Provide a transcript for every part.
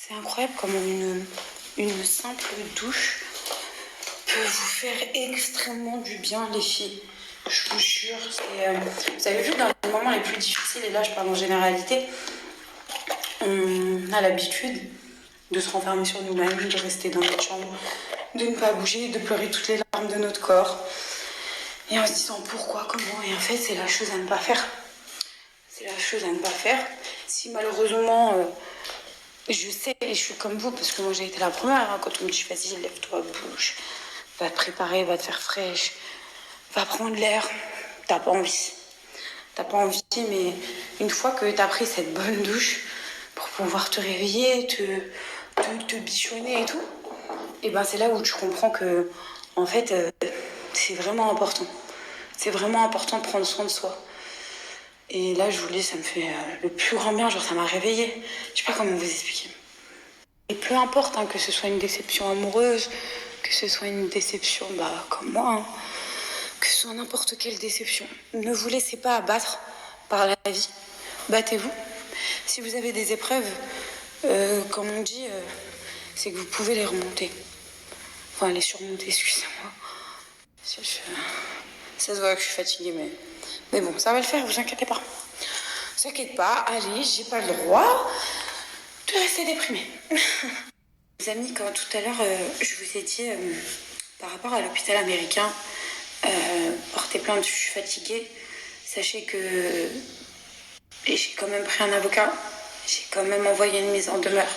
C'est incroyable comment une simple douche peut vous faire extrêmement du bien, les filles. Je vous jure, vous avez vu, dans les moments les plus difficiles, et là je parle en généralité, on a l'habitude de se renfermer sur nous-mêmes, de rester dans notre chambre, de ne pas bouger, de pleurer toutes les larmes de notre corps. Et en se disant pourquoi, comment, et en fait c'est la chose à ne pas faire. C'est la chose à ne pas faire. Si malheureusement, je sais, et je suis comme vous, parce que moi j'ai été la première, hein, quand on me dit vas-y, lève-toi, bouge, va te préparer, va te faire fraîche, va prendre l'air, t'as pas envie. T'as pas envie, mais une fois que t'as pris cette bonne douche, pour pouvoir te réveiller, te bichonner et tout, et ben c'est là où tu comprends que, en fait, c'est vraiment important. C'est vraiment important de prendre soin de soi. Et là, je vous le dis, ça me fait le plus grand bien, genre ça m'a réveillée. Je sais pas comment vous expliquer. Et peu importe, hein, que ce soit une déception amoureuse, que ce soit une déception, comme moi, hein, que ce soit n'importe quelle déception, ne vous laissez pas abattre par la vie. Battez-vous. Si vous avez des épreuves, comme on dit, c'est que vous pouvez les remonter. Enfin, les surmonter, excusez-moi. Ça se voit que je suis fatiguée, mais bon, ça va le faire, vous inquiétez pas. Ne vous inquiétez pas, allez, j'ai pas le droit de rester déprimée. Les amis, quand tout à l'heure, je vous ai dit, par rapport à l'hôpital américain, portez plainte, je suis fatiguée, sachez que j'ai quand même pris un avocat, j'ai quand même envoyé une mise en demeure,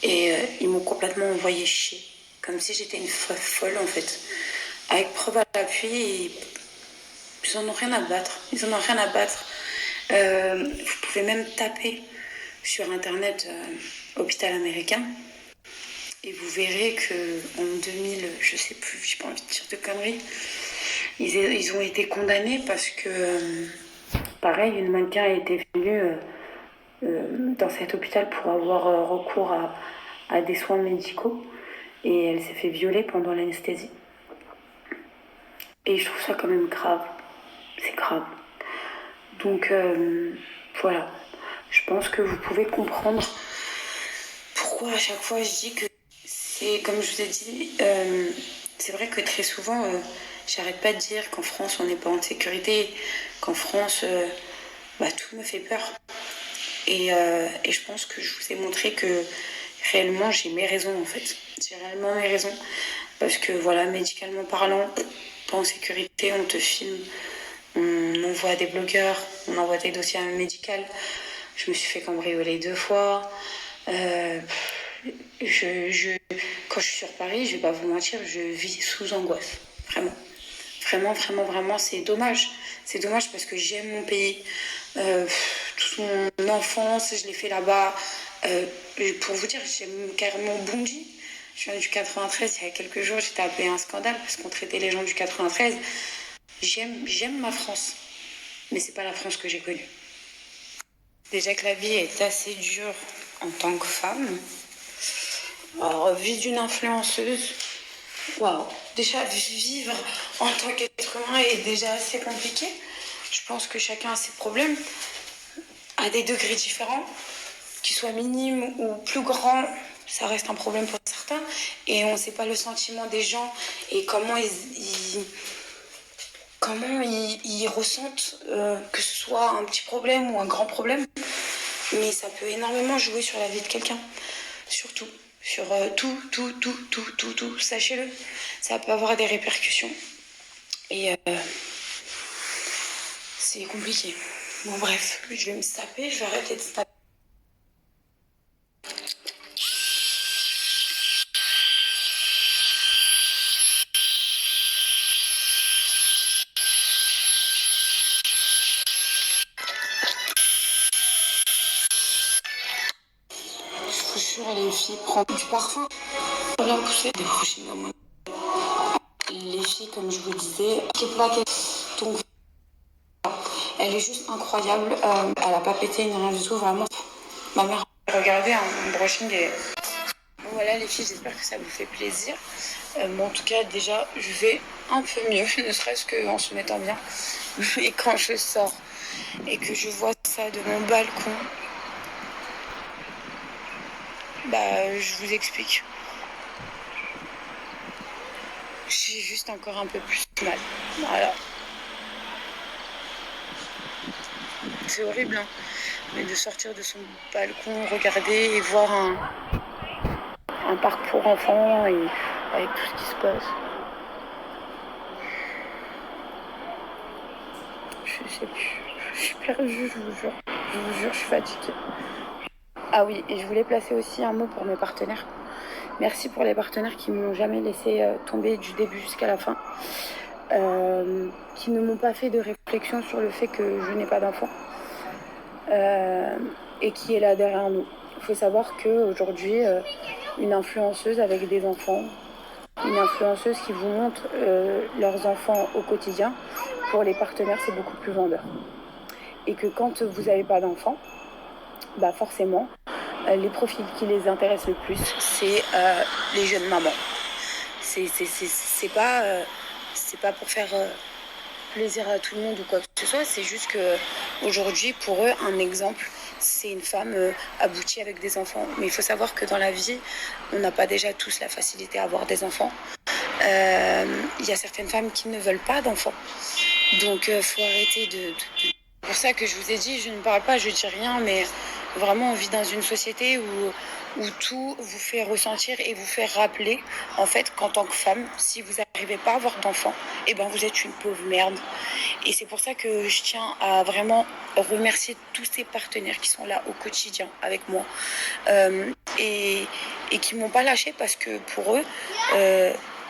et ils m'ont complètement envoyé chier, comme si j'étais une folle en fait, avec preuve à l'appui, et ils en ont rien à battre, vous pouvez même taper sur internet hôpital américain, et vous verrez qu'en 2000, je sais plus, j'ai pas envie de dire de conneries, ils ont été condamnés parce que, pareil, une mannequin a été venue dans cet hôpital pour avoir recours à des soins médicaux, et elle s'est fait violer pendant l'anesthésie. Et je trouve ça quand même grave. C'est grave. Donc, voilà. Je pense que vous pouvez comprendre pourquoi à chaque fois je dis que c'est, comme je vous ai dit, c'est vrai que très souvent, j'arrête pas de dire qu'en France, on n'est pas en sécurité, qu'en France, tout me fait peur. Et je pense que je vous ai montré que réellement, j'ai mes raisons, en fait. J'ai réellement mes raisons. Parce que, voilà, médicalement parlant, pas en sécurité, on te filme, on envoie des blogueurs, on envoie des dossiers médicaux. Je me suis fait cambrioler 2 fois. Quand je suis sur Paris, je vais pas vous mentir, je vis sous angoisse. Vraiment. Vraiment, vraiment, vraiment, c'est dommage. C'est dommage parce que j'aime mon pays. Toute mon enfance, je l'ai fait là-bas. Pour vous dire, j'aime carrément Bondy. Je viens du 93, il y a quelques jours, j'étais appelée un scandale parce qu'on traitait les gens du 93. J'aime ma France, mais c'est pas la France que j'ai connue. Déjà que la vie est assez dure en tant que femme. Alors, vie d'une influenceuse, waouh. Déjà, vivre en tant qu'être humain est déjà assez compliqué. Je pense que chacun a ses problèmes, à des degrés différents, qu'ils soient minimes ou plus grands, ça reste un problème pour certains. Et on ne sait pas le sentiment des gens et comment ils ressentent que ce soit un petit problème ou un grand problème. Mais ça peut énormément jouer sur la vie de quelqu'un, surtout. Sur tout, sachez-le. Ça peut avoir des répercussions. Et c'est compliqué. Bon, bref, je vais me taper, je vais arrêter de taper. Je vous jure, les filles, prendre du parfum. Rien pousser des prochaines moments. Les filles, comme je vous disais, qui plaquent. Donc, elle est juste incroyable. Elle a pas pété ni rien du tout, vraiment. Ma mère a regardé un brushing et... Bon, voilà les filles, j'espère que ça vous fait plaisir. Mais en tout cas, déjà, je vais un peu mieux, ne serait-ce qu'en se mettant bien. Et quand je sors et que je vois ça de mon balcon, Je vous explique. J'ai juste encore un peu plus mal. Voilà. C'est horrible, hein. Mais de sortir de son balcon, regarder et voir un parc pour enfants et avec tout ce qui se passe. Je sais plus. Je suis perdue, je vous jure. Je vous jure, je suis fatiguée. Ah oui, et je voulais placer aussi un mot pour mes partenaires. Merci pour les partenaires qui m'ont jamais laissé tomber du début jusqu'à la fin. Qui ne m'ont pas fait de réflexion sur le fait que je n'ai pas d'enfant. Et qui est là derrière nous. Il faut savoir qu'aujourd'hui, une influenceuse avec des enfants, une influenceuse qui vous montre leurs enfants au quotidien, pour les partenaires, c'est beaucoup plus vendeur. Et que quand vous n'avez pas d'enfants, forcément, les profils qui les intéressent le plus, c'est les jeunes mamans. C'est pas pour faire plaisir à tout le monde ou quoi que ce soit, c'est juste que aujourd'hui, pour eux, un exemple, c'est une femme aboutie avec des enfants. Mais il faut savoir que dans la vie, on n'a pas déjà tous la facilité à avoir des enfants. Il y a certaines femmes qui ne veulent pas d'enfants. Donc, faut arrêter de... C'est pour ça que je vous ai dit, je ne parle pas, je dis rien, mais vraiment, on vit dans une société où tout vous fait ressentir et vous fait rappeler, en fait, qu'en tant que femme, si vous n'arrivez pas à avoir d'enfants, vous êtes une pauvre merde. Et c'est pour ça que je tiens à vraiment remercier tous ces partenaires qui sont là au quotidien avec moi et qui m'ont pas lâché parce que pour eux,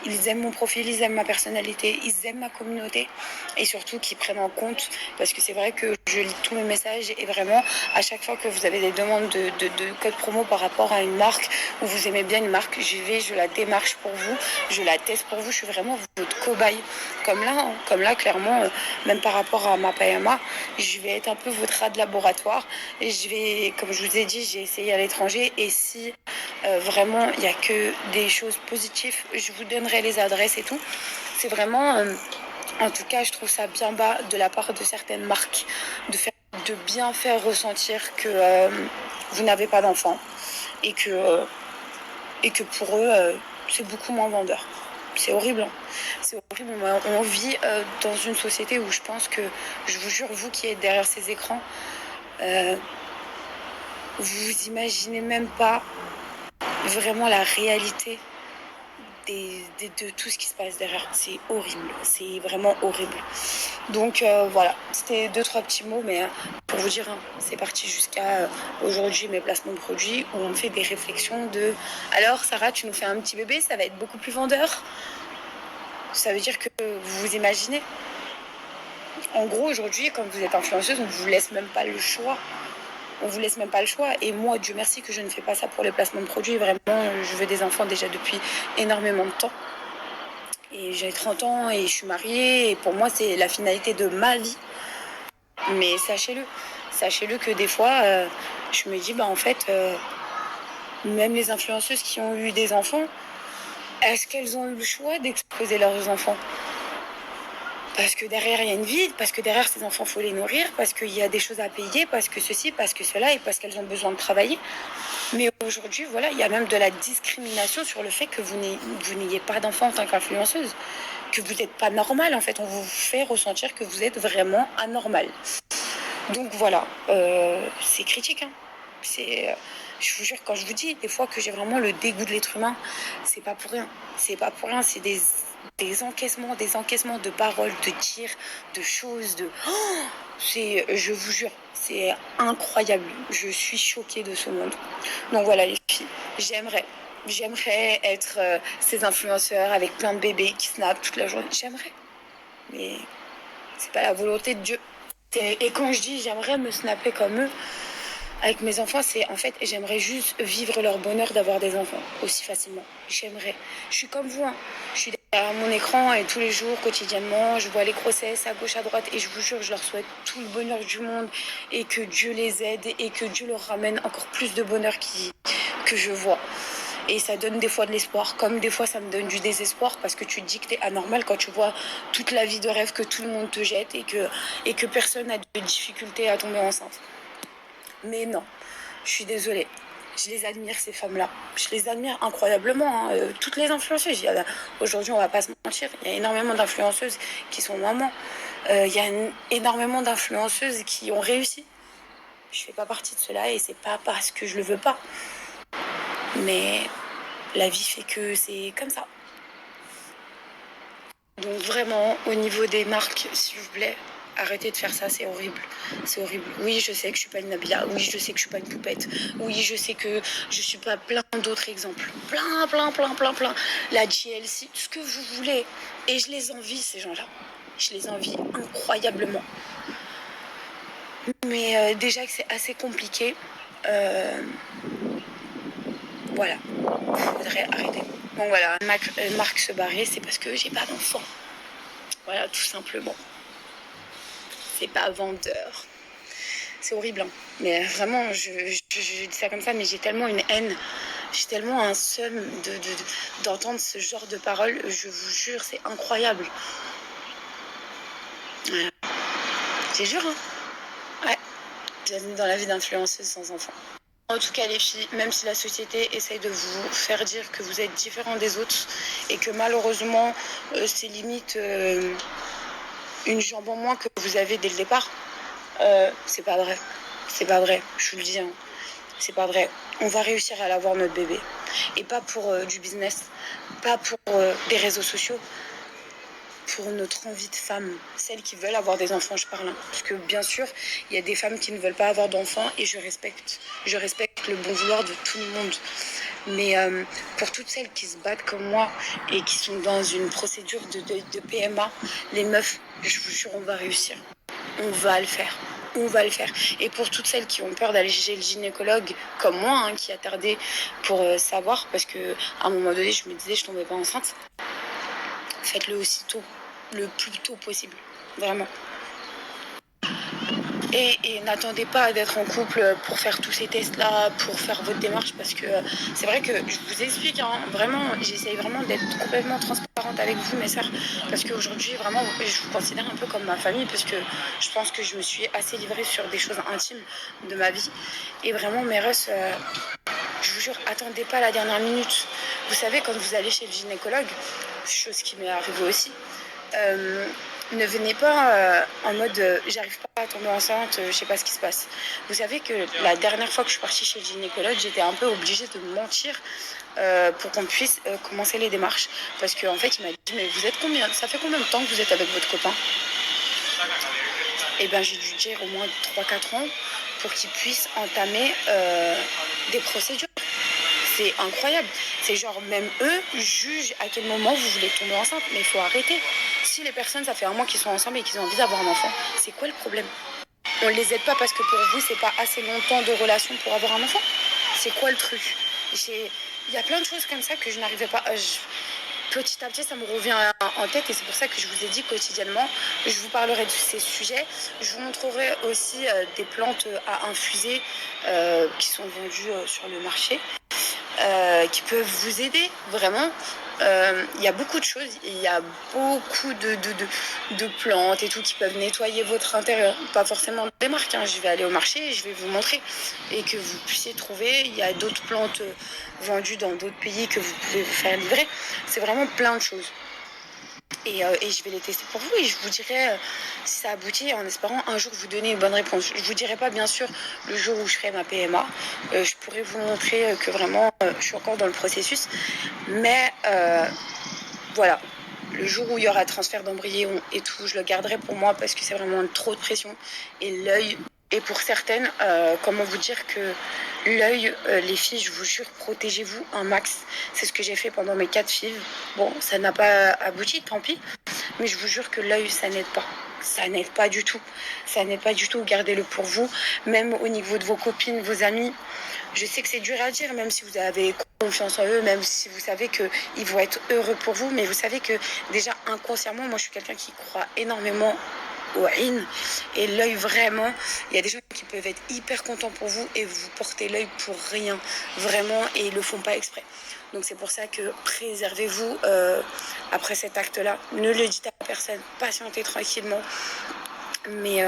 ils aiment mon profil, ils aiment ma personnalité, ils aiment ma communauté et surtout qu'ils prennent en compte, parce que c'est vrai que je lis tous mes messages et vraiment à chaque fois que vous avez des demandes de code promo par rapport à une marque ou vous aimez bien une marque, j'y vais, je la démarche pour vous, je la teste pour vous, je suis vraiment votre cobaye. Comme là clairement, même par rapport à ma PMA, je vais être un peu votre rat de laboratoire et je vais, comme je vous ai dit, j'ai essayé à l'étranger et si vraiment il n'y a que des choses positives, je vous donnerai les adresses et tout. C'est vraiment, en tout cas, je trouve ça bien bas de la part de certaines marques de bien faire ressentir que vous n'avez pas d'enfant et que pour eux, c'est beaucoup moins vendeur. C'est horrible, hein. C'est horrible. On vit dans une société où je pense que, je vous jure, vous qui êtes derrière ces écrans, vous imaginez même pas vraiment la réalité de tout ce qui se passe derrière. C'est horrible, c'est vraiment horrible. Donc voilà, c'était 2-3 petits mots, mais pour vous dire, hein, c'est parti jusqu'à aujourd'hui mes placements de produits où on me fait des réflexions de alors Sarah, tu nous fais un petit bébé, ça va être beaucoup plus vendeur. Ça veut dire que vous vous imaginez. En gros, aujourd'hui, quand vous êtes influenceuse, on vous laisse même pas le choix. On vous laisse même pas le choix. Et moi, Dieu merci que je ne fais pas ça pour les placements de produits. Vraiment, je veux des enfants déjà depuis énormément de temps. Et j'ai 30 ans et je suis mariée. Et pour moi, c'est la finalité de ma vie. Mais sachez-le que des fois, je me dis, en fait, même les influenceuses qui ont eu des enfants, est-ce qu'elles ont eu le choix d'exposer leurs enfants ? Parce que derrière, il y a une vie, parce que derrière, ces enfants, il faut les nourrir, parce qu'il y a des choses à payer, parce que ceci, parce que cela, et parce qu'elles ont besoin de travailler. Mais aujourd'hui, voilà, il y a même de la discrimination sur le fait que vous n'ayez pas d'enfant en tant qu'influenceuse, que vous n'êtes pas normal, en fait. On vous fait ressentir que vous êtes vraiment anormal. Donc voilà, c'est critique, hein. Je vous jure, quand je vous dis des fois que j'ai vraiment le dégoût de l'être humain, c'est pas pour rien. C'est pas pour rien, c'est des encaissements de paroles, de tirs, de choses, je vous jure, c'est incroyable. Je suis choquée de ce monde. Donc voilà les filles, j'aimerais être ces influenceurs avec plein de bébés qui snapent toute la journée. J'aimerais, mais c'est pas la volonté de Dieu. Et quand je dis j'aimerais me snapper comme eux, avec mes enfants, c'est en fait, j'aimerais juste vivre leur bonheur d'avoir des enfants aussi facilement. J'aimerais. Je suis comme vous, hein. Je suis derrière mon écran et tous les jours, quotidiennement, je vois les grossesses à gauche, à droite et je vous jure, je leur souhaite tout le bonheur du monde et que Dieu les aide et que Dieu leur ramène encore plus de bonheur que je vois. Et ça donne des fois de l'espoir, comme des fois ça me donne du désespoir parce que tu te dis que t'es anormal quand tu vois toute la vie de rêve que tout le monde te jette et que personne n'a de difficulté à tomber enceinte. Mais non, je suis désolée. Je les admire, ces femmes-là. Je les admire incroyablement, hein. Toutes les influenceuses. Aujourd'hui, on va pas se mentir, il y a énormément d'influenceuses qui sont mamans. Il y a énormément d'influenceuses qui ont réussi. Je fais pas partie de cela et c'est pas parce que je le veux pas. Mais la vie fait que c'est comme ça. Donc vraiment, au niveau des marques, s'il vous plaît, arrêtez de faire ça, c'est horrible. C'est horrible. Oui, je sais que je suis pas une Nabila. Oui, je sais que je suis pas une poupette. Oui, je sais que je suis pas plein d'autres exemples. Plein. La GLC, tout ce que vous voulez. Et je les envie, ces gens-là. Je les envie incroyablement. Mais déjà que c'est assez compliqué, voilà, faudrait arrêter. Donc voilà, Marc se barrer, c'est parce que j'ai pas d'enfant. Voilà, tout simplement. C'est pas vendeur. C'est horrible, hein. Mais vraiment, je dis ça comme ça, mais j'ai tellement une haine, j'ai tellement un seum d'entendre ce genre de paroles. Je vous jure, c'est incroyable. Voilà. Je jure, hein. Ouais. Bienvenue dans la vie d'influenceuse sans enfant. En tout cas, les filles, même si la société essaye de vous faire dire que vous êtes différents des autres et que malheureusement, c'est limite une jambe en moins que vous avez dès le départ, c'est pas vrai. C'est pas vrai, je vous le dis, hein. C'est pas vrai. On va réussir à l'avoir, notre bébé. Et pas pour du business, pas pour des réseaux sociaux, pour notre envie de femme, celles qui veulent avoir des enfants, je parle, hein. Parce que bien sûr, il y a des femmes qui ne veulent pas avoir d'enfants et je respecte le bon vouloir de tout le monde. Mais pour toutes celles qui se battent comme moi et qui sont dans une procédure de PMA, les meufs, je vous jure, on va réussir. On va le faire. On va le faire. Et pour toutes celles qui ont peur d'aller chez le gynécologue, comme moi, hein, qui a tardé pour savoir, parce que à un moment donné, je me disais, je tombais pas enceinte. Faites-le aussitôt, le plus tôt possible, vraiment. Et n'attendez pas d'être en couple pour faire tous ces tests-là, pour faire votre démarche, parce que c'est vrai que je vous explique, hein, vraiment, j'essaye vraiment d'être complètement transparente avec vous, mes sœurs, parce qu'aujourd'hui, vraiment, je vous considère un peu comme ma famille, parce que je pense que je me suis assez livrée sur des choses intimes de ma vie. Et vraiment, mes russes, je vous jure, attendez pas la dernière minute. Vous savez, quand vous allez chez le gynécologue, chose qui m'est arrivée aussi, ne venez pas en mode j'arrive pas à tomber enceinte, je sais pas ce qui se passe. Vous savez que la dernière fois que je suis partie chez le gynécologue, j'étais un peu obligée de mentir pour qu'on puisse commencer les démarches. Parce qu'en fait, il m'a dit, mais vous êtes combien? Ça fait combien de temps que vous êtes avec votre copain? Et ben j'ai dû dire au moins 3-4 ans pour qu'ils puissent entamer des procédures. C'est incroyable. C'est genre, même eux jugent à quel moment vous voulez tomber enceinte. Mais il faut arrêter. Si les personnes, ça fait un mois qu'ils sont ensemble et qu'ils ont envie d'avoir un enfant, c'est quoi le problème? On ne les aide pas parce que pour vous, c'est pas assez longtemps de relation pour avoir un enfant? C'est quoi le truc? Il y a plein de choses comme ça que je n'arrivais pas... Petit à petit, ça me revient en tête et c'est pour ça que je vous ai dit quotidiennement, je vous parlerai de ces sujets. Je vous montrerai aussi des plantes à infuser qui sont vendues sur le marché. Qui peuvent vous aider, vraiment. Il y a beaucoup de choses, il y a beaucoup de plantes et tout qui peuvent nettoyer votre intérieur. Pas forcément des marques, hein. Je vais aller au marché et je vais vous montrer. Et que vous puissiez trouver, il y a d'autres plantes vendues dans d'autres pays que vous pouvez vous faire livrer. C'est vraiment plein de choses. Et je vais les tester pour vous et je vous dirai si ça aboutit en espérant un jour vous donner une bonne réponse. Je vous dirai pas bien sûr le jour où je ferai ma PMA. Je pourrais vous montrer que vraiment je suis encore dans le processus. Mais voilà, le jour où il y aura transfert d'embryon et tout, je le garderai pour moi parce que c'est vraiment trop de pression. Et l'œil, et pour certaines, comment vous dire que l'œil, les filles, je vous jure, protégez-vous un max. C'est ce que j'ai fait pendant mes 4 filles. Bon, ça n'a pas abouti, tant pis. Mais je vous jure que l'œil, ça n'aide pas. Ça n'aide pas du tout. Ça n'aide pas du tout. Gardez-le pour vous. Même au niveau de vos copines, vos amis. Je sais que c'est dur à dire, même si vous avez confiance en eux, même si vous savez qu'ils vont être heureux pour vous. Mais vous savez que déjà inconsciemment, moi je suis quelqu'un qui croit énormément au Aïn. Et l'œil, vraiment, il y a des gens qui peuvent être hyper contents pour vous et vous portez l'œil pour rien, vraiment, et ils le font pas exprès. Donc c'est pour ça que préservez-vous après cet acte-là. Ne le dites à personne, patientez tranquillement. Mais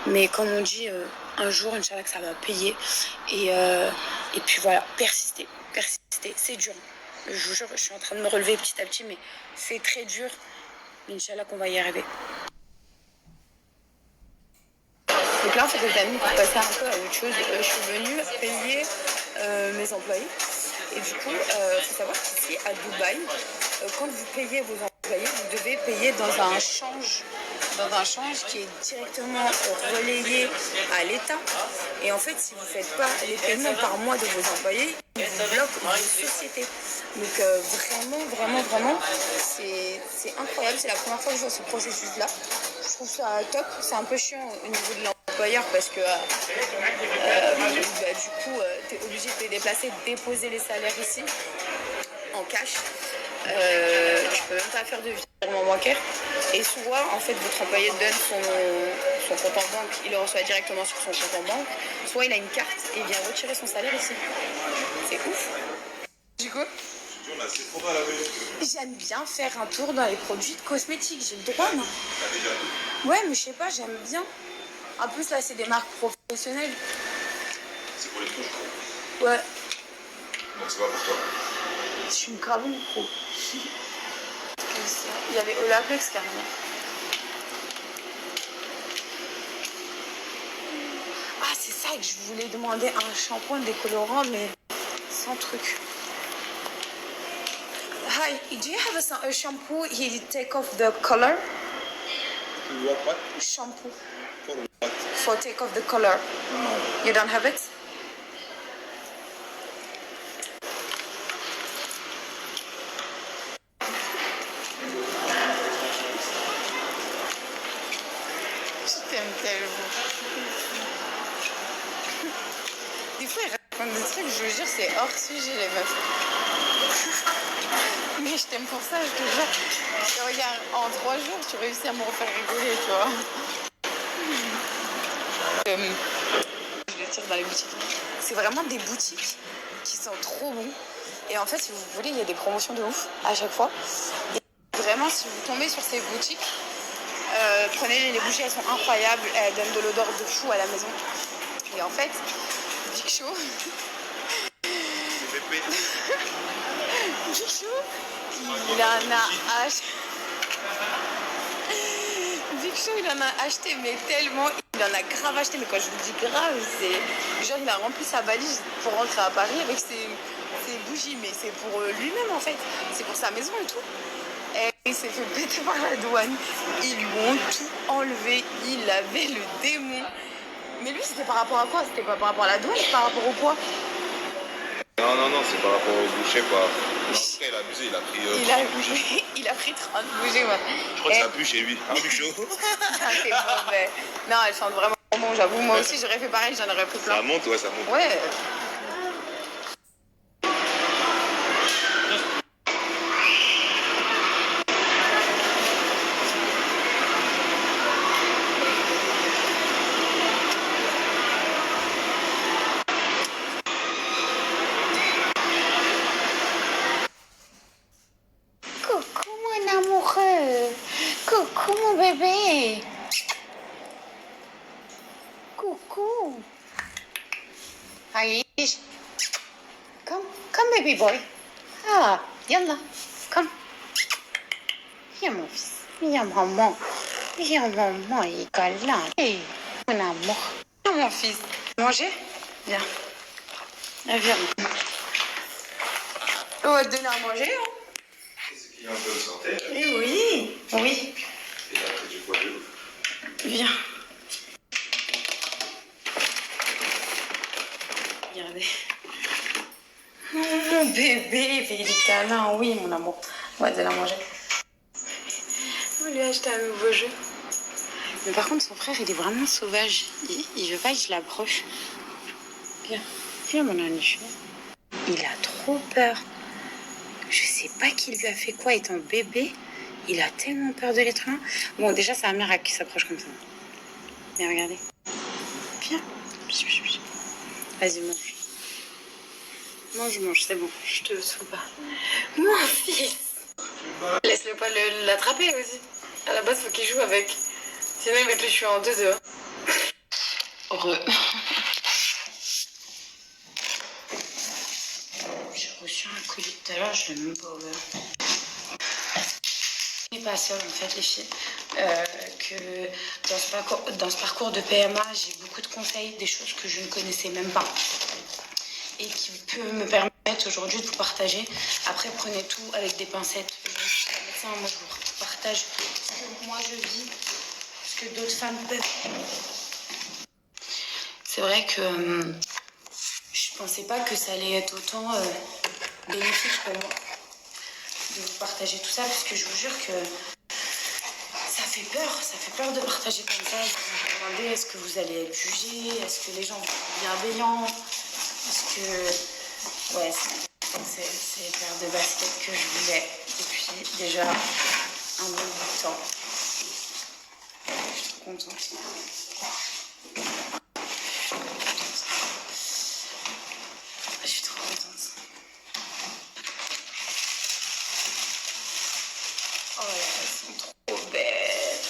Mais comme on dit, un jour, Inch'Allah, que ça va payer. Et puis voilà, persister. C'est dur. Je vous jure, je suis en train de me relever petit à petit, mais c'est très dur. Mais Inch'Allah qu'on va y arriver. Donc là, en fait, les amis, pour passer un peu à autre chose, je suis venue payer mes employés. Et du coup, il faut savoir qu'ici, à Dubaï, quand vous payez vos employés, vous devez payer dans un change qui est directement relayé à l'État. Et en fait, si vous ne faites pas les paiements par mois de vos employés, ils vous bloquent vos sociétés. Donc vraiment, c'est incroyable. C'est la première fois que je vois ce processus-là. Je trouve ça top. C'est un peu chiant au niveau de l'employeur parce que du coup, tu es obligé de te déplacer, de déposer les salaires ici en cash. Tu peux même pas faire de virement bancaire. Et soit, en fait, votre employé donne son compte en banque, il le reçoit directement sur son compte en banque, soit il a une carte et il vient retirer son salaire ici. C'est ouf. Du coup, j'aime bien faire un tour dans les produits cosmétiques. J'ai le droit, non? Ouais, mais je sais pas, j'aime bien. En plus, là, c'est des marques professionnelles. C'est pour les touches. Ouais. Donc c'est pas pour toi. Je suis une grave pro. Il y avait Olaplex carrément. Ah, c'est ça que je voulais demander, un shampoing décolorant, mais sans truc. Hi, do you have a shampoo? He take off the color? You want what? Shampoo. For what? For take off the color. No. You don't have it? Je t'aime tellement. Des fois, ils racontent des trucs, je vous jure, c'est hors sujet, les meufs. Mais je t'aime pour ça, je te jure. Et regarde, en 3 jours, tu réussis à me refaire rigoler, tu vois. Je les tire dans les boutiques. C'est vraiment des boutiques qui sont trop bons. Et en fait, si vous voulez, il y a des promotions de ouf à chaque fois. Et vraiment, si vous tombez sur ces boutiques, prenez les bougies, elles sont incroyables. Elles donnent de l'odeur de fou à la maison. Et en fait, Big Show... Big Show, il en a acheté... Big Show, il en a acheté, mais tellement... Il en a grave acheté, mais quand je vous dis grave, c'est... Genre, il a rempli sa valise pour rentrer à Paris avec ses bougies, mais c'est pour lui-même, en fait. C'est pour sa maison et tout. Et il s'est fait péter par la douane. Ils lui ont tout enlevé. Il avait le démon. Mais lui, c'était par rapport à quoi? C'était pas par rapport à la douane, par rapport au poids? Non, c'est par rapport au boucher, quoi. Après, il a abusé, il a pris 30 bougies. Il a pris 30 bougies, ouais. Je crois que ça pue chez lui. Un bûchot. C'est mauvais. Non, elle chante vraiment bon, j'avoue. Moi aussi, j'aurais fait pareil, j'en aurais pris plein. Ça monte, ouais, ça monte. Ouais. Coucou mon amoureux. Coucou mon bébé. Coucou. Aïe. Come baby boy. Ah, yallah. Come. Viens mon fils. Viens maman. Viens maman, il est câlin. Hey, mon amour. Viens mon fils. Manger? Viens. Ah, viens. On va te donner à manger, hein? C'est qu'il y a un peu de santé. Eh oui. Oui. Et après du poids de ouf. Viens. Regardez. Oh, mon bébé, fait des câlins. Oui, mon amour. On va te la manger. On lui a acheté un nouveau jeu. Mais par contre, son frère, il est vraiment sauvage. Il veut pas que je l'approche. Viens. Viens, mon ami. Il a trop peur. Je sais pas qui lui a fait quoi étant bébé. Il a tellement peur de l'être humain. Bon, déjà, c'est un miracle qui s'approche comme ça. Mais regardez. Viens. Vas-y, mange. Mange, c'est bon. Je te saoule pas. Mon fils. Laisse-le pas l'attraper aussi. À la base, faut qu'il joue avec. Sinon, il va te le tuer en 2 heures. J'ai reçu un colis tout à l'heure, je l'ai même pas ouvert. Je suis pas seule en fait les filles, que dans ce parcours de PMA, j'ai beaucoup de conseils, des choses que je ne connaissais même pas et qui peut me permettre aujourd'hui de vous partager. Après, prenez tout avec des pincettes. Je suis pas médecin, moi je vous partage ce que moi je vis, ce que d'autres femmes peuvent. C'est vrai que je pensais pas que ça allait être autant bénéfique pour moi de vous partager tout ça, parce que je vous jure que ça fait peur de partager comme ça. Vous vous demandez, est-ce que vous allez être jugé, est-ce que les gens vont être bienveillants, est-ce que... Ouais, c'est les paires de baskets que je voulais depuis déjà un bon bout de temps. Je suis trop contente. Je suis trop contente. Oh là, elles sont trop belles.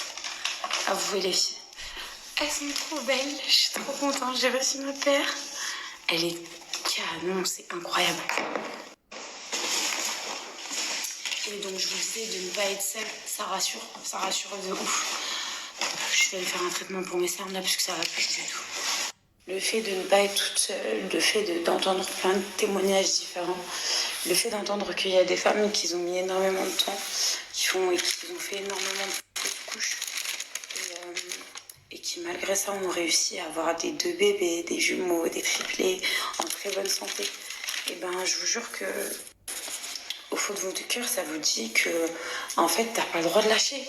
Avouez les filles. Elles sont trop belles. Je suis trop contente. J'ai reçu ma paire. Elle est canon, c'est incroyable. Et donc je vous disais de ne pas être seule, ça rassure de ouf. Je vais aller faire un traitement pour mes cernes là parce que ça va plus du tout. Le fait de ne pas être toute seule, le fait d'entendre plein de témoignages différents, le fait d'entendre qu'il y a des femmes qui ont mis énormément de temps, qui ont fait énormément de fausses couches et qui malgré ça ont réussi à avoir des 2 bébés, des jumeaux, des triplés en très bonne santé. Et ben je vous jure que au fond de votre cœur, ça vous dit que en fait t'as pas le droit de lâcher.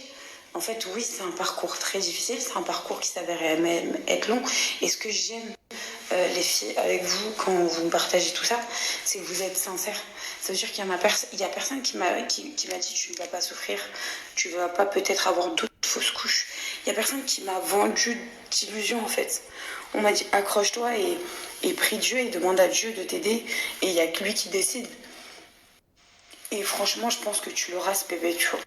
En fait, oui, c'est un parcours très difficile, c'est un parcours qui s'avère même être long. Et ce que j'aime, les filles, avec vous, quand vous me partagez tout ça, c'est que vous êtes sincères. Ça veut dire qu'il y a personne qui m'a dit tu ne vas pas souffrir, tu ne vas pas peut-être avoir d'autres fausses couches. Il y a personne qui m'a vendu d'illusions en fait. On m'a dit accroche-toi et prie Dieu et demande à Dieu de t'aider et il n'y a que lui qui décide. Et franchement, je pense que tu l'auras ce bébé, tu vois.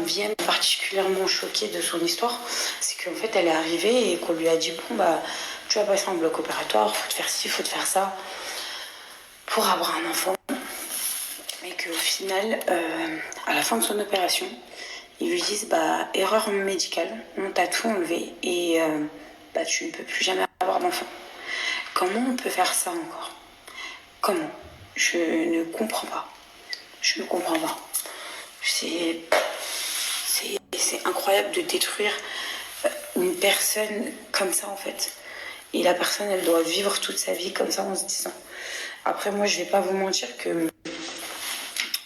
Vienne particulièrement choquée de son histoire, c'est qu'en fait elle est arrivée et qu'on lui a dit bon bah tu vas passer en bloc opératoire, faut te faire ci, faut te faire ça pour avoir un enfant, et qu'au final à la fin de son opération ils lui disent bah erreur médicale, on t'a tout enlevé et bah tu ne peux plus jamais avoir d'enfant. Comment on peut faire ça encore? Comment? Je ne comprends pas. C'est incroyable de détruire une personne comme ça en fait. Et la personne, elle doit vivre toute sa vie comme ça en se disant. Après, moi, je vais pas vous mentir que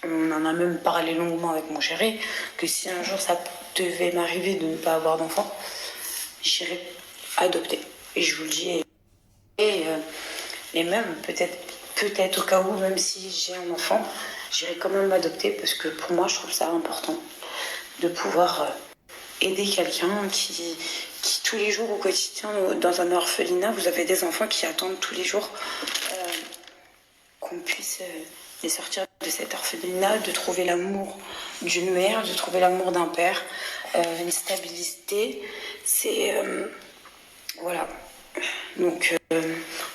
on en a même parlé longuement avec mon chéri, que si un jour ça devait m'arriver de ne pas avoir d'enfant, j'irais adopter. Et je vous le dis. Et même peut-être au cas où, même si j'ai un enfant, j'irai quand même m'adopter parce que pour moi, je trouve ça important de pouvoir aider quelqu'un qui tous les jours au quotidien, dans un orphelinat, vous avez des enfants qui attendent tous les jours qu'on puisse les sortir de cet orphelinat, de trouver l'amour d'une mère, de trouver l'amour d'un père, une stabilité. C'est... voilà. Donc,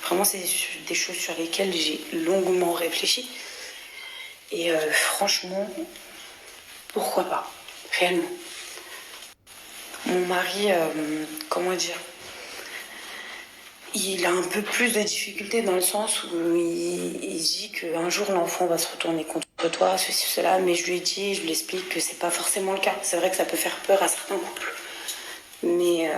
vraiment, c'est des choses sur lesquelles j'ai longuement réfléchi. Et franchement, pourquoi pas, réellement. Mon mari, comment dire, il a un peu plus de difficultés dans le sens où il dit qu'un jour l'enfant va se retourner contre toi, ceci, cela, mais je lui ai dit, je lui explique que c'est pas forcément le cas. C'est vrai que ça peut faire peur à certains couples. Mais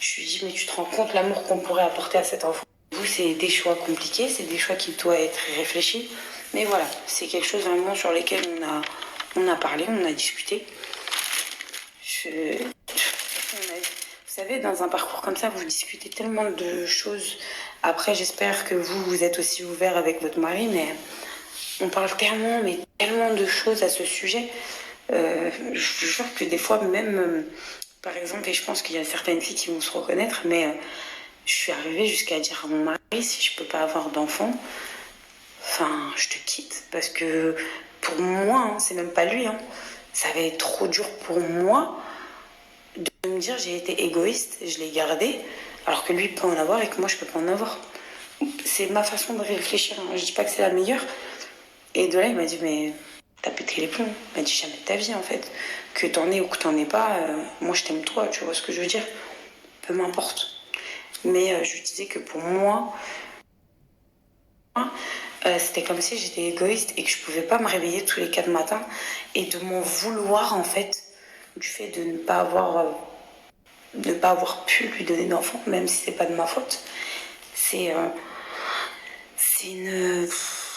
je lui dis, mais tu te rends compte l'amour qu'on pourrait apporter à cet enfant? Vous, c'est des choix compliqués, c'est des choix qui doivent être réfléchis. Mais voilà, c'est quelque chose vraiment sur lesquels on a parlé, on a discuté. Vous savez, dans un parcours comme ça, vous discutez tellement de choses. Après, j'espère que vous êtes aussi ouvert avec votre mari, mais on parle tellement de choses à ce sujet. Je vous jure que des fois, même, par exemple, et je pense qu'il y a certaines filles qui vont se reconnaître, mais je suis arrivée jusqu'à dire à mon mari, si je peux pas avoir d'enfant, enfin, je te quitte. Parce que pour moi, hein, c'est même pas lui, hein, ça va être trop dur pour moi de me dire j'ai été égoïste, je l'ai gardé, Alors que lui peut en avoir et que moi, je peux pas en avoir. C'est ma façon de réfléchir. Hein. Je dis pas que c'est la meilleure. Et de là, il m'a dit, mais t'as pété les plombs. Il m'a dit, jamais de ta vie, en fait. Que t'en aies ou que t'en aies pas, moi, je t'aime toi, tu vois ce que je veux dire. Peu m'importe. Mais je disais que pour moi, c'était comme si j'étais égoïste et que je pouvais pas me réveiller tous les 4 matins et de m'en vouloir, en fait, du fait de ne pas avoir pu lui donner d'enfant, même si c'est pas de ma faute. C'est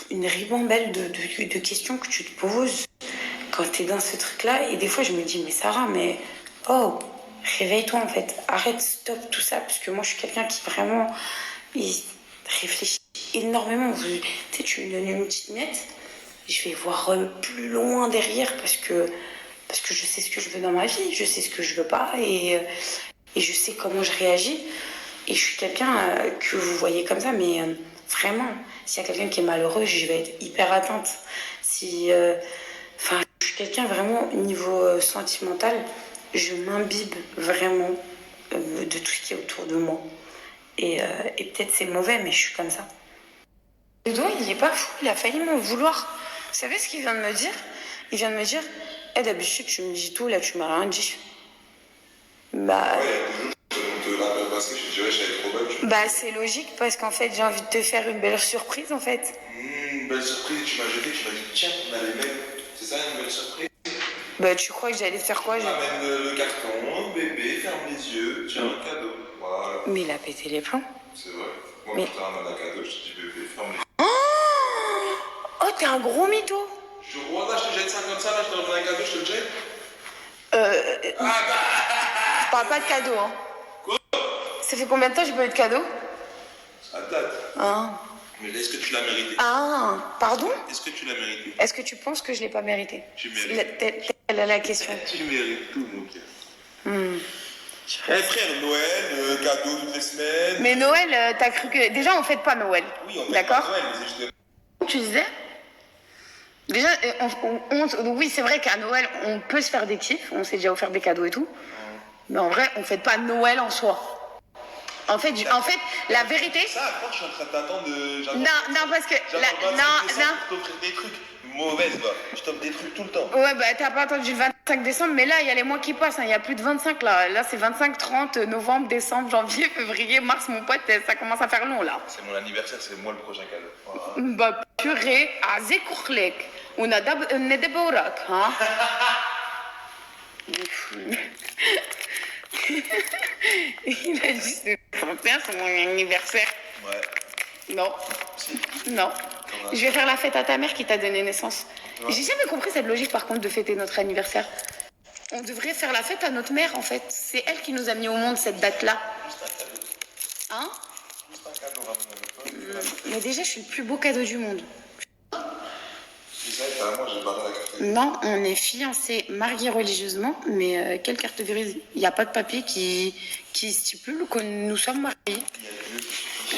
une ribambelle de questions que tu te poses quand t'es dans ce truc-là. Et des fois, je me dis, mais Sarah, mais oh, réveille-toi en fait. Arrête, stop tout ça. Parce que moi, je suis quelqu'un qui vraiment réfléchit énormément. Tu sais, tu me donnes une petite miette, je vais voir plus loin derrière parce que je sais ce que je veux dans ma vie, je sais ce que je veux pas et je sais comment je réagis. Et je suis quelqu'un que vous voyez comme ça, mais vraiment, s'il y a quelqu'un qui est malheureux, je vais être hyper atteinte. Si, enfin, je suis quelqu'un vraiment, au niveau sentimental, je m'imbibe vraiment de tout ce qui est autour de moi. Et peut-être c'est mauvais, mais je suis comme ça. Le doigt, il est pas fou, il a failli m'en vouloir. Vous savez ce qu'il vient de me dire? Il vient de me dire, d'habitude, tu me dis tout, là, tu m'as rien dit. Bah... Parce que je dirais que j'allais trop belle. Bah c'est logique parce qu'en fait j'ai envie de te faire une belle surprise en fait. Belle surprise, tu m'as jeté, tu m'as dit tiens on a les mêmes. C'est ça une belle surprise? Bah tu crois que j'allais te faire quoi? Amène le carton, bébé, ferme les yeux, tiens un cadeau. Voilà. Mais il a pété les plombs. C'est vrai. Moi quand je te ramène un cadeau, je te dis bébé, ferme les yeux. Oh t'es un gros mytho. Je vois là, je te jette ça comme ça, là je te ramène un cadeau, je te le jette. Je parle pas de cadeau hein. Quoi? Ça fait combien de temps que j'ai pas eu de cadeau? Ça date. Ah. Mais est-ce que tu l'as mérité? Ah, pardon? Est-ce que tu l'as mérité? Est-ce que tu penses que je l'ai pas mérité? Tu mérites. Telle est la question. Tu mérites tout, mon cœur. Eh frère, Noël, cadeau toutes les semaines. Mais Noël, t'as cru que... Déjà, on fête pas Noël. Oui, on fête d'accord pas Noël, mais c'est juste... Tu disais? Déjà, oui, c'est vrai qu'à Noël, on peut se faire des kiffs. On s'est déjà offert des cadeaux et tout. Mais en vrai, on fête pas Noël en soi. En fait, la vérité... Ça, après, je suis en train de t'attendre de... Non, parce que... Non. Pour t'offrir des trucs mauvaises, quoi. Je t'offre des trucs tout le temps. Ouais, bah t'as pas attendu le 25 décembre, mais là, il y a les mois qui passent. Il y a plus de 25 là. Là, c'est 25, 30, novembre, décembre, janvier, février, mars, mon pote. Ça commence à faire long, là. C'est mon anniversaire, c'est moi le prochain cadeau. Voilà. Bah, purée, azekourlek. On a des borak, hein. Il a dit c'est 31, c'est mon anniversaire. Ouais. Non. Si. Non. Je vais faire la fête à ta mère qui t'a donné naissance. Ouais. J'ai jamais compris cette logique par contre de fêter notre anniversaire. On devrait faire la fête à notre mère en fait. C'est elle qui nous a mis au monde cette date-là. Juste un cadeau. Hein? Juste un cadeau, ramène-le. Mais déjà, je suis le plus beau cadeau du monde. C'est ça, carrément, j'ai barré la carte. Non, on est fiancés, mariés religieusement, mais quelle carte grise? Il n'y a pas de papier qui stipule que nous sommes mariés. Il y a Dieu.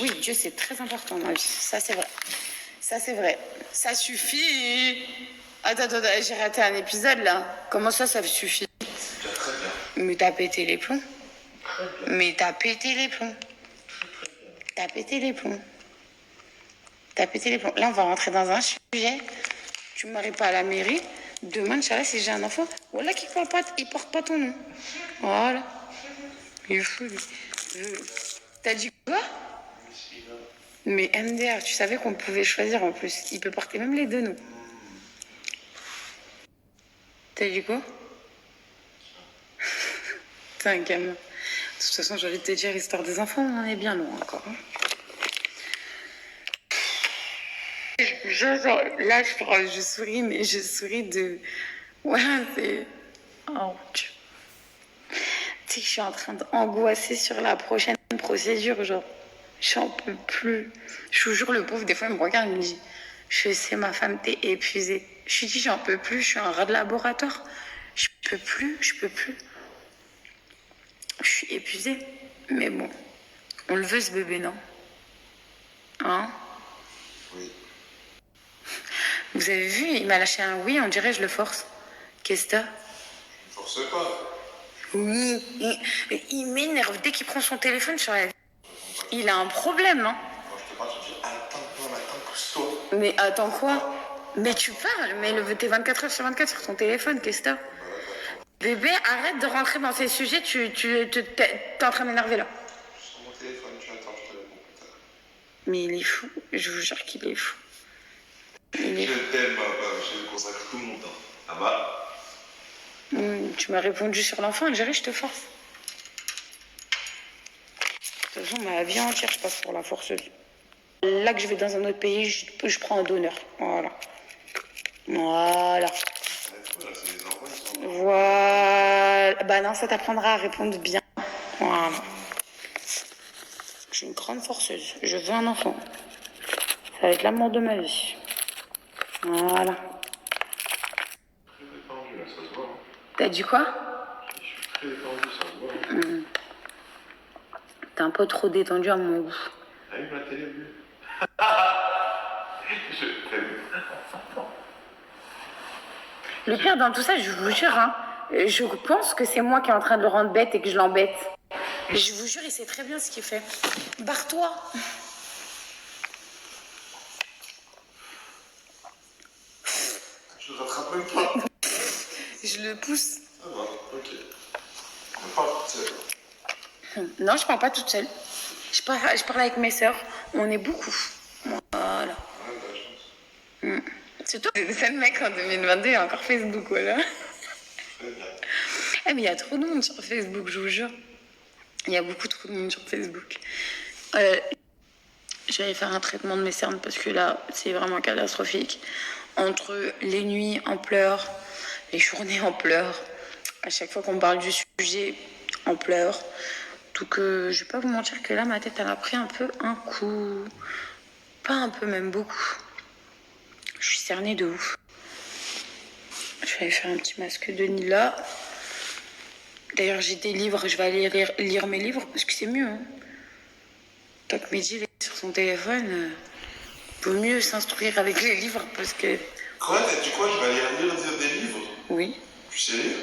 Oui, Dieu, c'est très important dans la vie. Ça, c'est vrai. Ça, c'est vrai. Ça suffit. Attends, j'ai raté un épisode, là. Comment ça suffit? C'est déjà très bien. Mais t'as pété les plombs. Très bien. Mais t'as pété les plombs. T'as pété les plombs. T'as pété les plombs. Là, on va rentrer dans un sujet. Tu ne me maries pas à la mairie. Demain, Inch'Allah, si j'ai un enfant, voilà qu'il ne porte pas ton nom. Voilà. Il est fou, lui. T'as dit quoi? Mais MDR, tu savais qu'on pouvait choisir en plus. Il peut porter même les deux noms. T'as dit quoi? T'es un gamin. De toute façon, j'ai envie de te dire, histoire des enfants, on en est bien loin encore. Hein. Là, je souris, mais je souris de... Voilà, c'est... Oh, Dieu. Tu sais que je suis en train d'angoisser sur la prochaine procédure, genre... J'en peux plus. Je vous jure, le pauvre, des fois, il me regarde, il me dit, je sais, ma femme, t'es épuisée. Je lui dis, j'en peux plus, je suis un rat de laboratoire. Je peux plus. Je suis épuisée. Mais bon, on le veut, ce bébé, non? Hein? Oui. Vous avez vu, il m'a lâché un oui, on dirait je le force. Qu'est-ce que t'as? Je ne force pas. Oui, il m'énerve dès qu'il prend son téléphone sur la Il a un problème, hein. Quand je te parle, tu dis attends, pousse-toi. Mais attends quoi? Mais tu parles, mais t'es 24 heures sur 24 sur ton téléphone, qu'est-ce que t'as? Bébé, arrête de rentrer dans ces sujets, t'es en train de m'énerver là. Sur mon téléphone, tu attends, je te réponds plus tard. Mais il est fou, je vous jure qu'il est fou. Je t'aime, papa, je consacre tout mon temps. Ça va? Tu m'as répondu sur l'enfant, Algérie, je te force. De toute façon, ma vie entière, je passe pour la forceuse. Là que je vais dans un autre pays, je prends un donneur. Voilà. Voilà. Voilà. Bah non, ça t'apprendra à répondre bien. Voilà. Je suis une grande forceuse. Je veux un enfant. Ça va être l'amour de ma vie. Voilà. Je suis très détendu, là, ça se voit. T'as dit quoi? Je suis très détendu, ça se voit. T'es un peu trop détendu à mon goût. T'as eu la télé vue? Je t'aime. Le pire dans tout ça, je vous jure, hein, je pense que c'est moi qui est en train de le rendre bête et que je l'embête. Je vous jure, il sait très bien ce qu'il fait. Barre-toi. Je le rattrape même pas. Je le pousse. Ça va, ok. On parle toute seule. Non, je parle pas toute seule. Je parle avec mes sœurs. On est beaucoup. Voilà. Ouais, de la chance. C'est toi, c'est le seul mec en 2022, il y a encore Facebook, voilà. Très bien. Eh, mais il y a trop de monde sur Facebook, je vous jure. Il y a beaucoup trop de monde sur Facebook. Je vais aller faire un traitement de mes cernes parce que là, c'est vraiment catastrophique. Entre les nuits en pleurs, les journées en pleurs, à chaque fois qu'on parle du sujet, en pleurs. Donc, je vais pas vous mentir que là, ma tête, elle a pris un peu un coup. Pas un peu, même beaucoup. Je suis cernée de ouf. Je vais aller faire un petit masque de Nila. D'ailleurs, j'ai des livres, je vais aller lire mes livres parce que c'est mieux. Hein. Tant que Mehdi est sur son téléphone, vaut mieux s'instruire avec les livres parce que. Quoi? T'as dit quoi? Je vais aller lire des livres? Oui. Tu sais lire?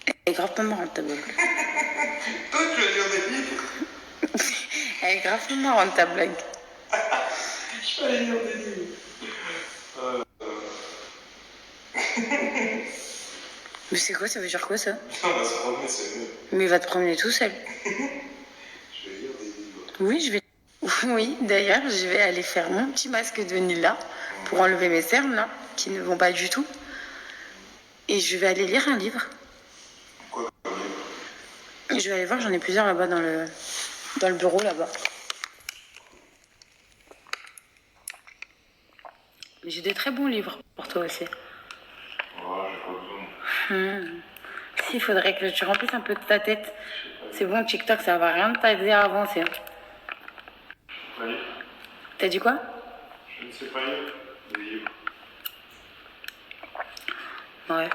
Elle est grave pas marrante ta blague. Toi, tu vas lire des livres? Elle est grave pas marrante ta blague. Je vais aller lire des livres. Mais c'est quoi, ça veut dire quoi ça? Non, bah se promener, c'est mieux. Mais va te promener tout seul. Je vais lire des livres. Oui, je vais. Oui, d'ailleurs, je vais aller faire mon petit masque de Nila pour enlever mes cernes là, qui ne vont pas du tout. Et je vais aller lire un livre. Quoi comme livre? Et je vais aller voir, j'en ai plusieurs là-bas dans le bureau là-bas. Mais j'ai des très bons livres pour toi aussi. Oh, j'ai pas besoin. Si, il faudrait que tu remplisses un peu de ta tête. C'est bon, TikTok, ça va rien t'aider à avancer. Oui. T'as dit quoi? Je ne sais pas lire des livres. Ouais.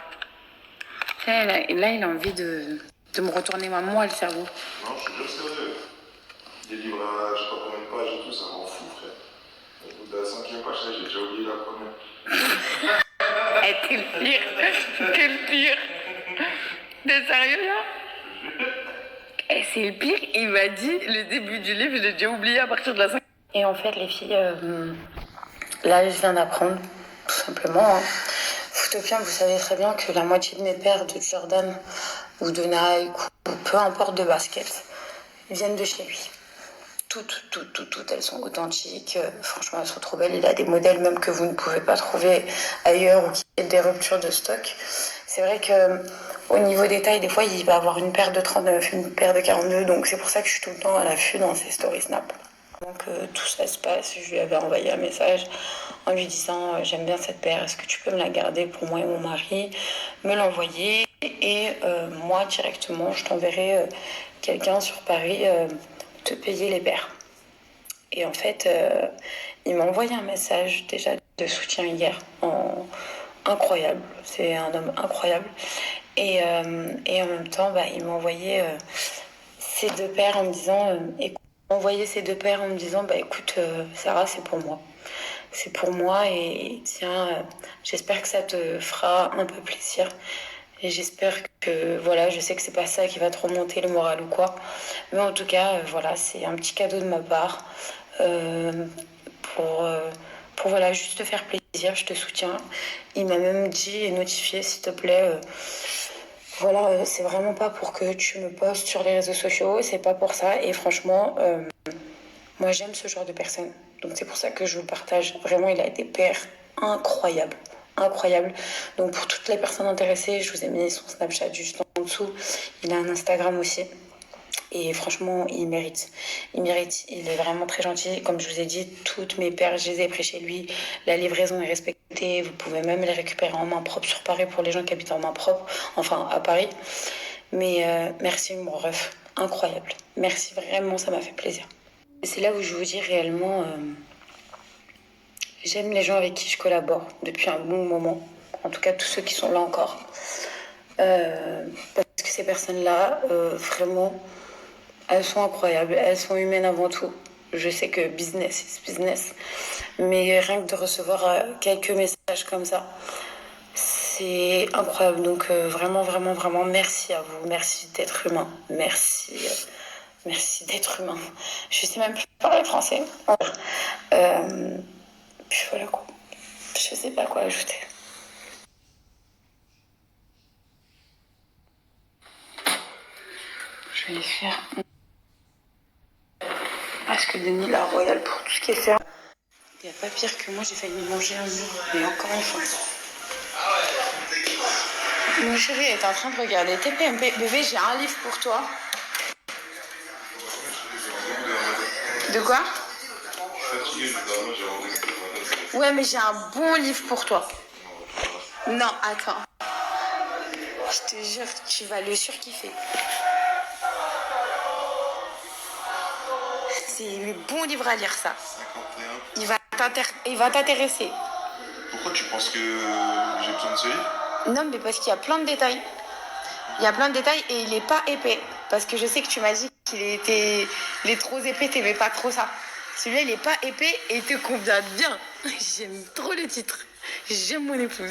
Là, il a envie de me retourner moi le cerveau. Non, je suis bien sérieux. Des livres à je sais pas combien de pages et tout, ça m'en fout, frère. Au bout de la 5e page, j'ai déjà oublié la première. Eh, t'es le pire. T'es le pire. T'es sérieux là? Eh, c'est le pire. Il m'a dit le début du livre, je l'ai déjà oublié à partir de la 5. Et en fait, les filles, là, je viens d'apprendre, tout simplement. Hein. Footopien, vous savez très bien que la moitié de mes paires de Jordan ou de Nike ou peu importe de basket viennent de chez lui. Toutes, elles sont authentiques. Franchement, elles sont trop belles. Il a des modèles même que vous ne pouvez pas trouver ailleurs ou qui ont des ruptures de stock. C'est vrai que au niveau des tailles, des fois, il va avoir une paire de 39, une paire de 42. Donc, c'est pour ça que je suis tout le temps à l'affût dans ses stories Snap. Donc, tout ça se passe. Je lui avais envoyé un message en lui disant j'aime bien cette paire, est-ce que tu peux me la garder pour moi et mon mari, me l'envoyer et moi, directement, je t'enverrai quelqu'un sur Paris te payer les paires. Et en fait, il m'a envoyé un message déjà de soutien hier, incroyable, c'est un homme incroyable. Et en même temps, il m'a envoyé ces deux paires en me disant, écoute, Sarah, c'est pour moi. C'est pour moi et tiens, j'espère que ça te fera un peu plaisir. Et j'espère voilà, je sais que c'est pas ça qui va te remonter le moral ou quoi. Mais en tout cas, voilà, c'est un petit cadeau de ma part. Euh, pour, euh, pour voilà, juste te faire plaisir, je te soutiens. Il m'a même dit et notifié, s'il te plaît, voilà, c'est vraiment pas pour que tu me postes sur les réseaux sociaux, c'est pas pour ça. Et franchement, moi j'aime ce genre de personne. Donc c'est pour ça que je vous le partage. Vraiment, il a été père incroyable. Incroyable. Donc pour toutes les personnes intéressées, je vous ai mis son Snapchat juste en dessous. Il a un Instagram aussi. Et franchement, il mérite. Il mérite. Il est vraiment très gentil. Comme je vous ai dit, toutes mes paires, je les ai pris chez lui. La livraison est respectée. Vous pouvez même les récupérer en main propre sur Paris pour les gens qui habitent en main propre. Enfin, à Paris. Mais merci, mon ref. Incroyable. Merci vraiment, ça m'a fait plaisir. Et c'est là où je vous dis réellement, j'aime les gens avec qui je collabore depuis un bon moment. En tout cas, tous ceux qui sont là encore. Parce que ces personnes-là, vraiment, elles sont incroyables. Elles sont humaines avant tout. Je sais que business is business. Mais rien que de recevoir quelques messages comme ça, c'est incroyable. Donc vraiment, vraiment, vraiment, merci à vous. Merci d'être humain. Merci. Merci d'être humain. Je sais même plus parler français. Puis voilà quoi. Je sais pas quoi ajouter. Je vais faire masque de Denis la Royale pour tout ce qui est faire. Il n'y a pas pire que moi, j'ai failli manger un mur. Mais encore une fois. Mon chéri est en train de regarder TPMP. Bébé, j'ai un livre pour toi. De quoi? Ouais, mais j'ai un bon livre pour toi. Non, attends. Je te jure, tu vas le surkiffer. C'est le bon livre à lire, ça. 51. Il va t'intéresser. Pourquoi tu penses que j'ai besoin de ce livre? Non, mais parce qu'il y a plein de détails. Il y a plein de détails et il est pas épais. Parce que je sais que tu m'as dit qu'il était... Il est trop épais, t'aimais pas trop ça. Celui-là, il est pas épais et il te convient bien. J'aime trop le titre. J'aime mon épouse.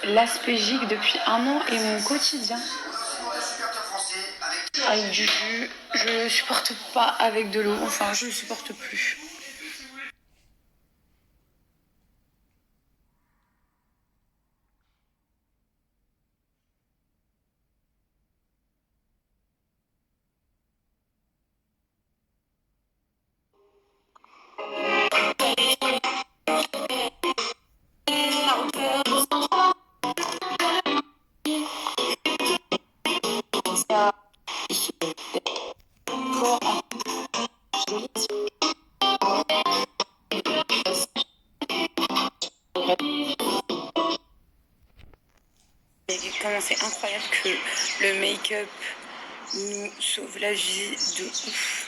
L'aspect gigue depuis un an est mon quotidien. Avec du jus, je supporte pas avec de l'eau. Enfin, je le supporte plus. Comment c'est incroyable que le make-up nous sauve la vie de ouf.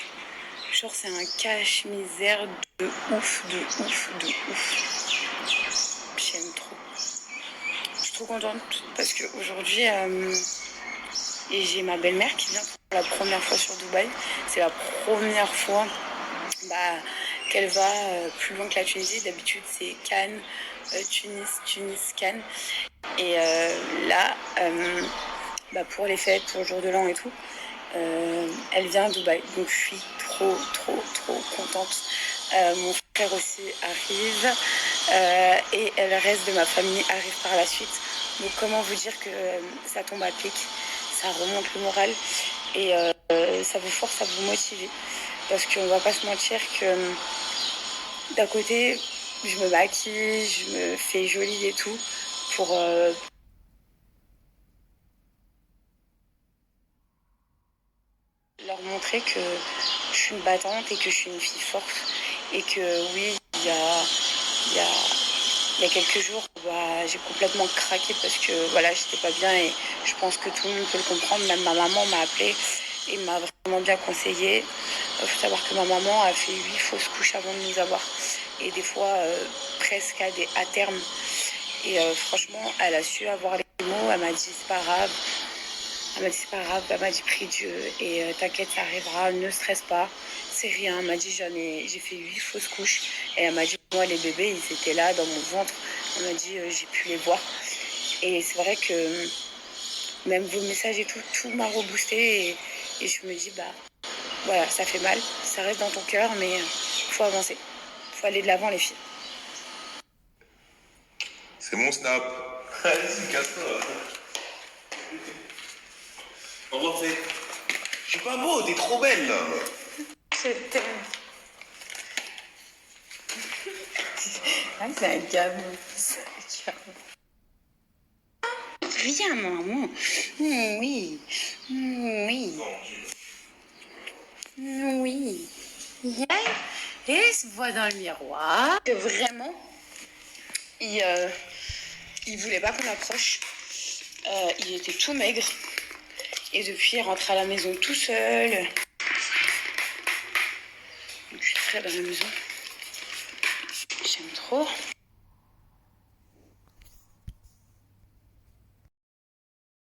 Genre c'est un cache-misère de ouf, de ouf, de ouf. J'aime trop. Je suis trop contente parce qu'aujourd'hui, j'ai ma belle-mère qui vient pour la première fois sur Dubaï. C'est la première fois qu'elle va plus loin que la Tunisie. D'habitude c'est Cannes, Tunis, Cannes. Et là, pour les fêtes, pour le jour de l'an et tout, elle vient à Dubaï. Donc je suis trop contente. Mon frère aussi arrive et le reste de ma famille arrive par la suite. Donc comment vous dire que ça tombe à pic, ça remonte le moral et ça vous force à vous motiver. Parce qu'on va pas se mentir que d'un côté, je me maquille, je me fais jolie et tout pour leur montrer que je suis une battante et que je suis une fille forte et que oui, il y a quelques jours, j'ai complètement craqué parce que voilà, j'étais pas bien et je pense que tout le monde peut le comprendre. Même ma maman m'a appelée et m'a vraiment bien conseillé. Il faut savoir que ma maman a fait 8 fausses couches avant de nous avoir et des fois presque à terme. Et franchement, elle a su avoir les mots, elle m'a dit c'est pas grave. Elle m'a dit c'est pas grave, elle m'a dit prie Dieu et t'inquiète ça arrivera, ne stresse pas, c'est rien. Elle m'a dit j'ai fait 8 fausses couches et elle m'a dit Moi, les bébés, ils étaient là dans mon ventre. On m'a dit, j'ai pu les voir. Et c'est vrai que même vos messages et tout m'a reboosté. Et je me dis, bah voilà, ça fait mal. Ça reste dans ton cœur, mais faut avancer. Faut aller de l'avant, les filles. C'est mon snap. Vas-y, casse-toi. On refait. Je suis pas beau, t'es trop belle là. Je t'aime. Ah, c'est un gamin. Rien, maman. Oui. Oui. Oui. Et se voit dans le miroir que vraiment, il voulait pas qu'on approche. Il était tout maigre. Et depuis, il rentre à la maison tout seul. Donc, je suis très dans la maison. J'aime trop.